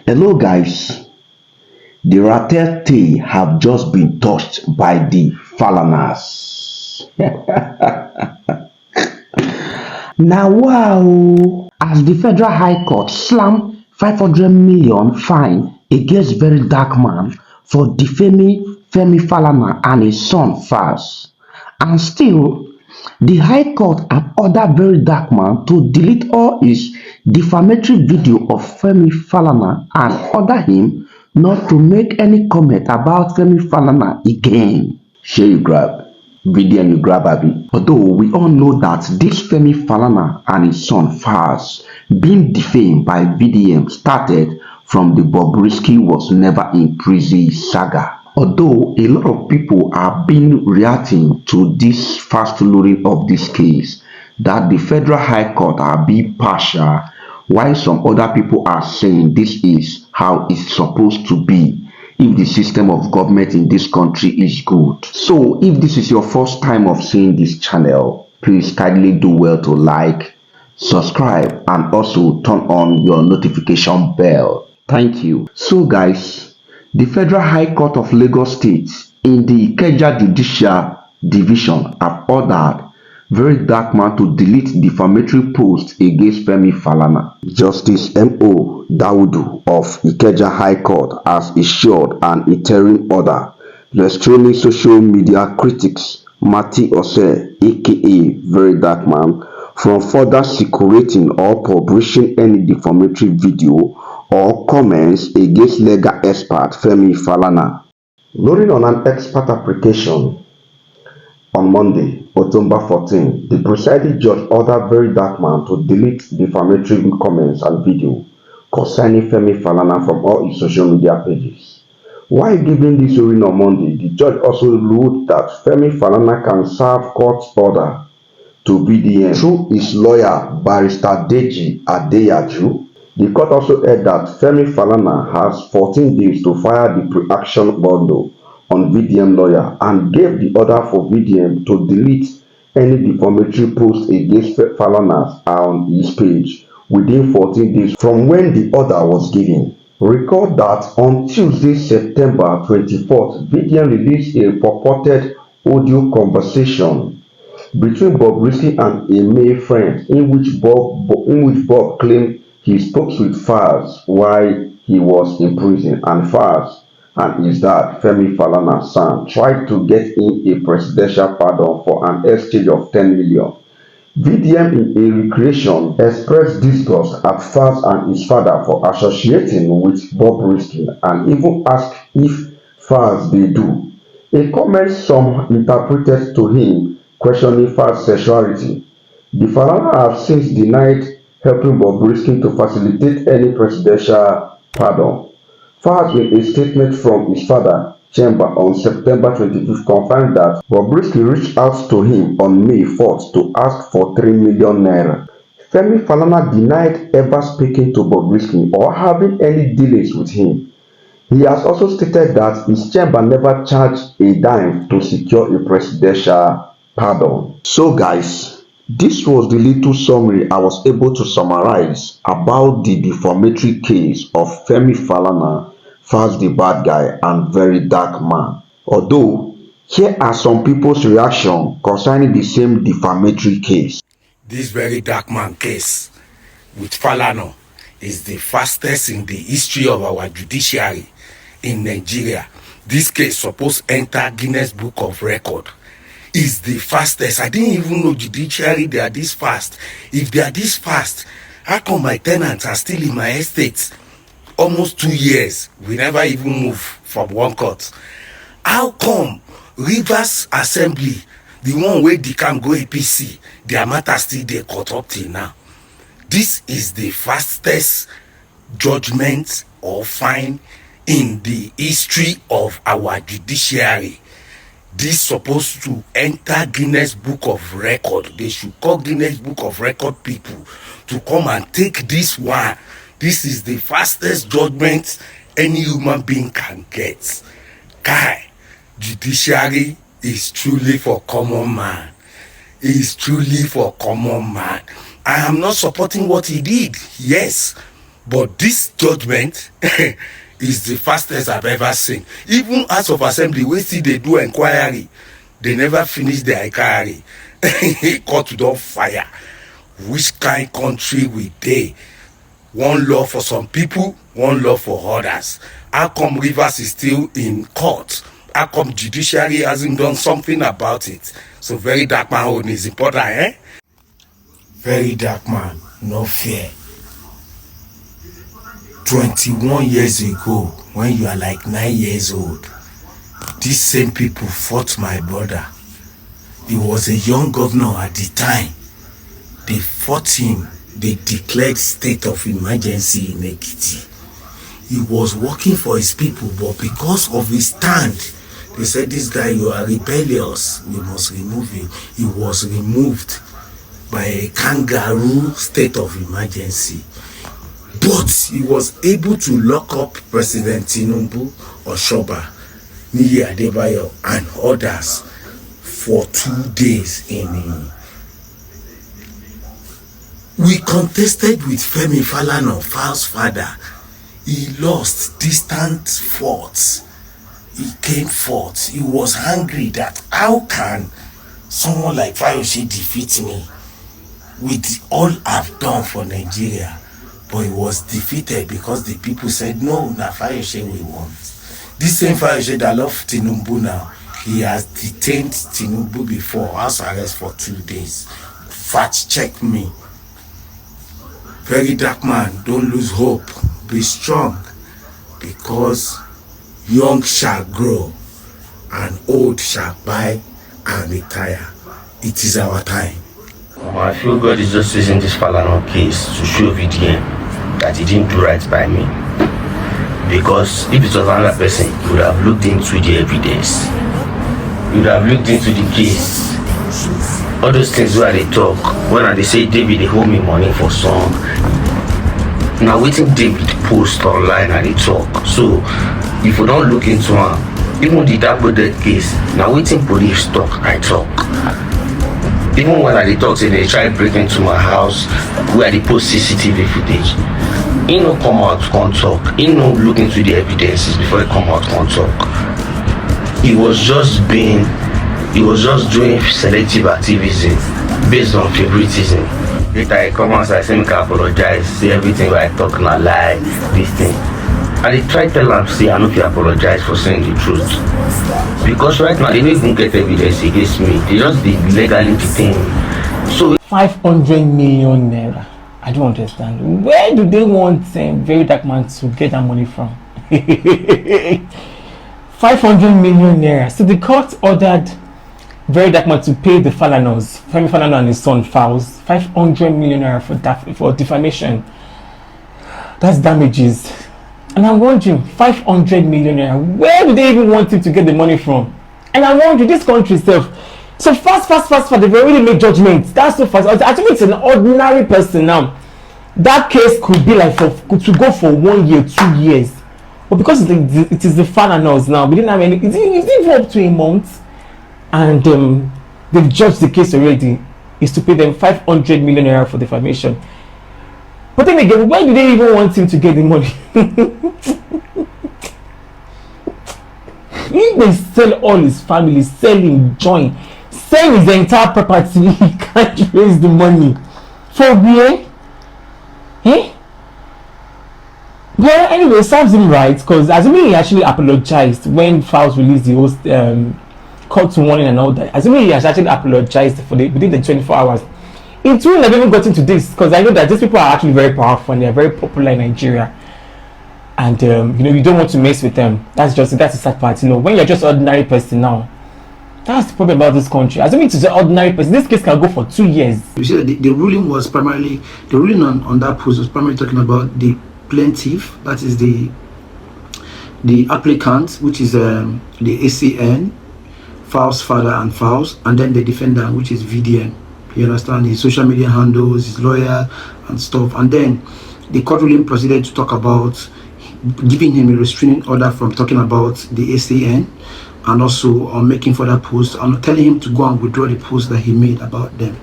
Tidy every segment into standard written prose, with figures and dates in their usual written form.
Hello guys, the Ratete have just been touched by the Falanas. Now wow! As the Federal High Court slammed 500 million fine against VeryDarkMan for defaming Femi Falana and his son Falz. And still, the High Court had ordered VeryDarkMan to delete all his defamatory video of Femi Falana and order him not to make any comment about Femi Falana again. Share you grab. Video you grab Abi. Although we all know that this Femi Falana and his son Falz being defamed by VDM started from the Bobrisky was never in prison saga. Although a lot of people have been reacting to this fast following of this case, that the Federal High Court are being partial, while some other people are saying this is how it's supposed to be if the system of government in this country is good. So if this is your first time of seeing this channel, please kindly do well to like, subscribe, and also turn on your notification bell. Thank you. So guys, the Federal High Court of Lagos State in the Ikeja Judicial Division have ordered VeryDarkMan to delete defamatory posts against Femi Falana. Justice M.O. Daudu of Ikeja High Court has issued an interim order restraining social media critics Mati Ose aka VeryDarkMan from further circulating or publishing any defamatory video or comments against legal expert Femi Falana. Ruling on an expert application on Monday, October 14, the presiding judge ordered VeryDarkMan to delete defamatory comments and video concerning Femi Falana from all his social media pages. While giving this ruling on Monday, the judge also ruled that Femi Falana can serve court order to VDM through his lawyer, Barrister Deji Adeyaju. The court also held that Femi Falana has 14 days to file the pre-action bundle on VDM lawyer and gave the order for VDM to delete any defamatory post against Falana on his page within 14 days from when the order was given. Recall that on Tuesday, September 24th, VDM released a purported audio conversation between Bobrisky and a male friend in which Bob claimed he spoke with Falz while he was in prison, and Falz and his dad, Femi Falana's son, tried to get him a presidential pardon for an exchange of 10 million. VDM, in a recreation, expressed disgust at Falz and his father for associating with Bobrisky and even asked if Falz they do. A comment some interpreted to him questioning Falz's sexuality. The Falana have since denied helping Bobrisky to facilitate any presidential pardon. Falz, in a statement from his father chamber on September 25th, confirmed that Bobrisky reached out to him on May 4th to ask for 3 million naira. Femi Falana denied ever speaking to Bobrisky or having any dealings with him. He has also stated that his chamber never charged a dime to secure a presidential pardon. So guys, this was the little summary I was able to summarize about the defamatory case of Femi Falana, Falz the Bad Guy, and VeryDarkMan. Although, here are some people's reaction concerning the same defamatory case. This VeryDarkMan case with Falana is the fastest in the history of our judiciary in Nigeria. This case supposed to enter Guinness Book of Record. Is the fastest. I didn't even know judiciary they are this fast. If they are this fast, how come my tenants are still in my estate? Almost 2 years, we never even move from one court. How come Rivers Assembly, the one where they can go APC, their matter still they caught up till now? This is the fastest judgment or fine in the history of our judiciary. This supposed to enter Guinness Book of Record. They should call Guinness Book of Record people to come and take this one. This is the fastest judgment any human being can get. Guy, judiciary is truly for common man. It is truly for common man. I am not supporting what he did, yes, But this judgment is the fastest I've ever seen. Even House of Assembly, we see they do inquiry, they never finish their inquiry. Court don fire. Which kind country we dey? One law for some people, one law for others. How come Rivers is still in court? How come judiciary hasn't done something about it? So very dark man own is important, eh? Very dark man, no fear. 21 years ago, when you are like 9 years old, these same people fought my brother. He was a young governor at the time. They fought him. They declared state of emergency in Ekiti. He was working for his people, but because of his stand, they said, this guy, you are rebellious, we must remove you. He was removed by a kangaroo state of emergency. But he was able to lock up President Tinubu, Oshoba, Niyi Adebayo, and others for 2 days in We contested with Femi Falana, Falz father. He lost distant forts. He came forth. He was angry that how can someone like Fayose defeat me with all I've done for Nigeria? But he was defeated because the people said, no, na Fayose we want. This same Fayose that loved Tinubu now, he has detained Tinubu before, house arrest for 2 days. Fact check me. Very dark man, don't lose hope. Be strong, because young shall grow and old shall buy and retire. It is our time. I feel God is just using this Falana case to show VDM that he didn't do right by me. Because if it was another person, he would have looked into the evidence. He would have looked into the case. All those things where they talk, when they say David, they hold me money for song. Now waiting David post online and they talk. So if we don't look into him, even the downloaded case, now waiting police talk, I talk. Even when they talk, say they try to break into my house where they post CCTV footage. He no come out, can't talk. He no look into the evidences before he come out, can't talk. He was just doing selective activism based on favoritism. Later I come out, I say make I apologize, say everything where I talk na lie, this thing. And they try to tell them, say I no fit apologize for saying the truth. Because right now they don't even get evidence against me. They just be legally detained. So 500 million naira. I don't understand. Where do they want VeryDarkMan to get that money from? 500 million naira. So the court ordered VeryDarkMan to pay the Falanas, Femi Falana and his son Falz, 500 million naira for defamation. That's damages. And I'm wondering, 500 million naira, where do they even want him to get the money from? And I'm wondering, this country itself, so fast, they've already made judgments. That's so fast. I think it's an ordinary person now. That case could be like to go for 1 year, 2 years. But because it is the Falanas now, we didn't have any, it's even up to a month. And they've judged the case already, is to pay them 500 million naira for defamation. But then again, why do they even want him to get the money? If they sell all his family, sell him, join, sell his entire property, he can't raise the money. For where? Eh? Well, anyway, serves him right, because assuming he actually apologized when Falz released the host called to warning and all that, assuming he has actually apologized for within the 24 hours, it wouldn't have even gotten to this, because I know that these people are actually very powerful and they're very popular in Nigeria, and you don't want to mess with them. That's a sad part. When you're just an ordinary person now, that's the problem about this country. Assuming it's an ordinary person, this case can go for 2 years. You see, the ruling was primarily, the ruling on that post was primarily talking about the plaintiff, that is the applicant, which is the ACN, Falz father and Falz, and then the defendant, which is VDM. You understand, his social media handles, his lawyer and stuff. And then the court ruling proceeded to talk about giving him a restraining order from talking about the ACN, and also on making further posts and telling him to go and withdraw the post that he made about them.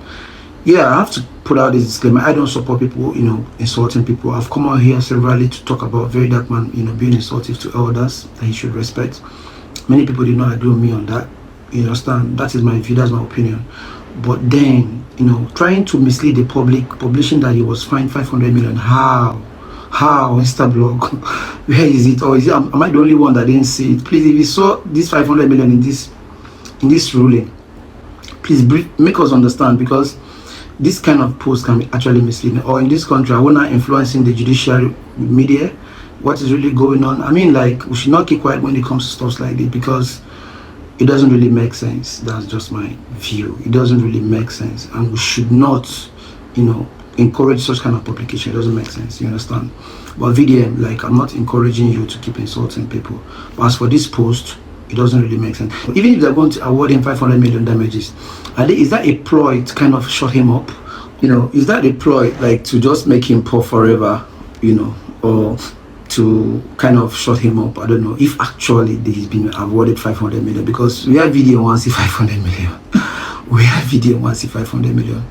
Yeah, I have to put out this disclaimer. I don't support people, insulting people. I've come out here severally to talk about VeryDarkMan, being insultive to elders that he should respect. Many people did not agree with me on that. You understand? That is my view, that's my opinion. But then, trying to mislead the public, publishing that he was fined 500 million. How? Instablog? Where is it? Or am I the only one that didn't see it? Please, if you saw this 500 million in this ruling, please make us understand, because this kind of post can be actually misleading. Or in this country, we're not influencing the judiciary media. What is really going on? I mean, like, we should not keep quiet when it comes to stuff like this, because it doesn't really make sense. That's just my view. It doesn't really make sense, and we should not, encourage such kind of publication. It doesn't make sense. You understand? But VDM, like, I'm not encouraging you to keep insulting people. But as for this post, it doesn't really make sense. Even if they're going to award him 500 million damages, is that a ploy to kind of shut him up? Is that a ploy, like, to just make him poor forever, or to kind of shut him up? I don't know if actually he's been awarded 500 million, because we have video once see 500 million. We have video once see 500 million.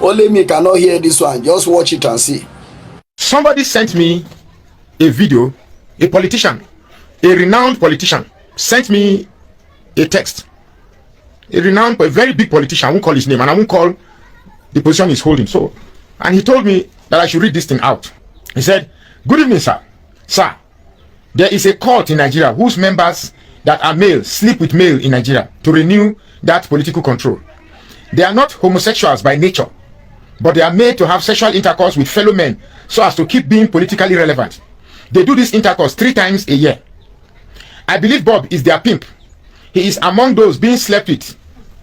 Only me cannot hear this one. Just watch it and see. Somebody sent me a video, a politician, a renowned politician, sent me a text. A very big politician, I won't call his name, and I won't call the position he's holding. And he told me that I should read this thing out. He said, "Good evening, sir. Sir, there is a cult in Nigeria whose members that are male sleep with male in Nigeria to renew that political control. They are not homosexuals by nature, but they are made to have sexual intercourse with fellow men so as to keep being politically relevant. They do this intercourse 3 times a year. I believe Bob is their pimp. He is among those being slept with,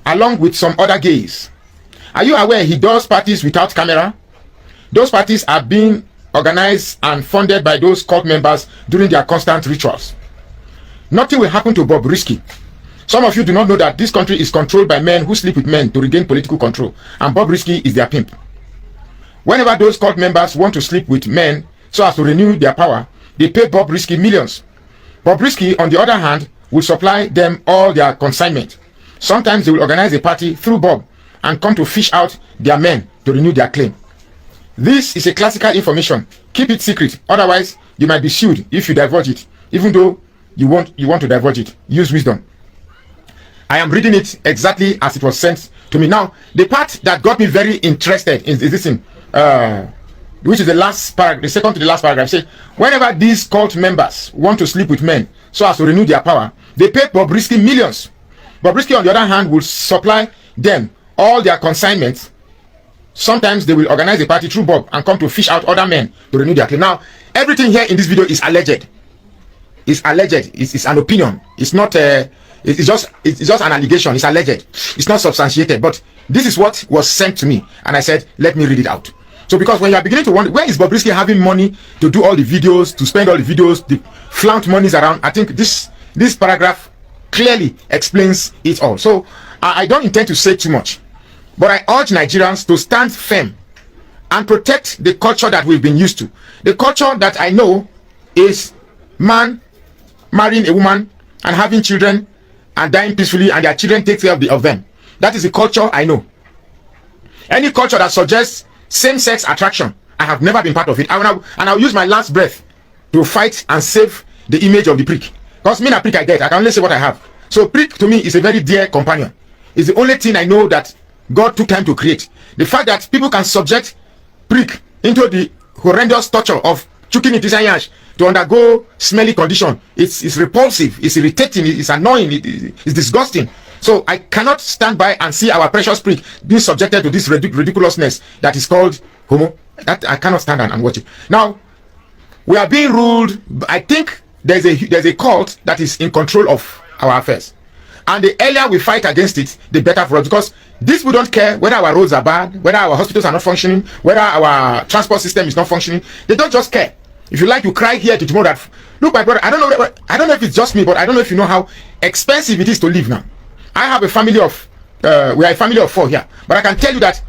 along with some other gays. Are you aware he does parties without camera? Those parties are being organized and funded by those cult members during their constant rituals. Nothing will happen to Bob Risky. Some of you do not know that this country is controlled by men who sleep with men to regain political control, and Bob Risky is their pimp. Whenever those cult members want to sleep with men so as to renew their power, they pay Bob Risky millions. Bob Risky, on the other hand, will supply them all their consignment. Sometimes they will organize a party through Bob and come to fish out their men to renew their claim. This is a classical information. Keep it secret, otherwise you might be sued if you divulge it. Even though you want to divulge it, use wisdom." I am reading it exactly as it was sent to me. Now, the part that got me very interested is this thing, which is the last paragraph, the second to the last paragraph. Say, whenever these cult members want to sleep with men so as to renew their power, they pay Bob Risky millions. Bob Risky, on the other hand, will supply them all their consignments. Sometimes they will organize a party through Bob and come to fish out other men to renew their claim. Now, everything here in this video is alleged. It's alleged. It's an opinion. It's not it's just an allegation. It's alleged. It's not substantiated. But this is what was sent to me, and I said, let me read it out. So, because when you are beginning to wonder, where is Bob Risky having money to do all the videos, to spend all the videos, the flaunt monies around? I think this paragraph clearly explains it all. So, I don't intend to say too much, but I urge Nigerians to stand firm and protect the culture that we've been used to. The culture that I know is man marrying a woman and having children and dying peacefully, and their children take care of them. That is the culture I know. Any culture that suggests same-sex attraction, I have never been part of it. And I'll use my last breath to fight and save the image of the prick. Because me and a prick I get, I can only say what I have. So prick to me is a very dear companion. It's the only thing I know that God took time to create. The fact that people can subject prick into the horrendous torture of chuking it yash to undergo smelly condition, it's repulsive, it's irritating, it's annoying, it's disgusting. So I cannot stand by and see our precious prick being subjected to this ridiculousness that is called homo. That I cannot stand and watch it. Now, we are being ruled. I think there's a cult that is in control of our affairs, and the earlier we fight against it, the better for us, because these people don't care whether our roads are bad, whether our hospitals are not functioning, whether our transport system is not functioning. They don't just care. If you like, you cry here to tomorrow that, look, my brother, I don't know if it's just me, but I don't know if you know how expensive it is to live now. I have a family of we are a family of 4 here, but I can tell you that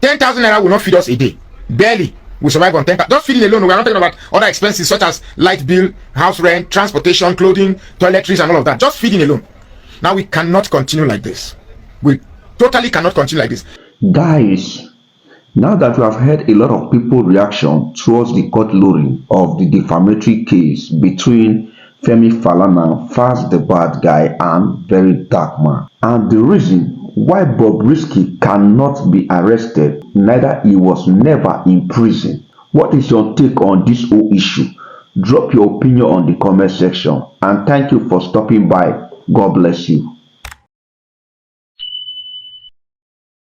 10,000 naira will not feed us a day. Barely we survive on 10,000. Just feeding alone. We are not talking about other expenses such as light bill, house rent, transportation, clothing, toiletries, and all of that. Just feeding alone. Now we cannot continue like this. We totally cannot continue like this. Guys, Now that we have heard a lot of people's reaction towards the court ruling of the defamatory case between Femi Falana, Falz the bad guy, and VeryDarkMan, and the reason why Bobrisky cannot be arrested, neither he was never in prison. What is your take on this whole issue? Drop your opinion on the comment section, and thank you for stopping by. God bless you.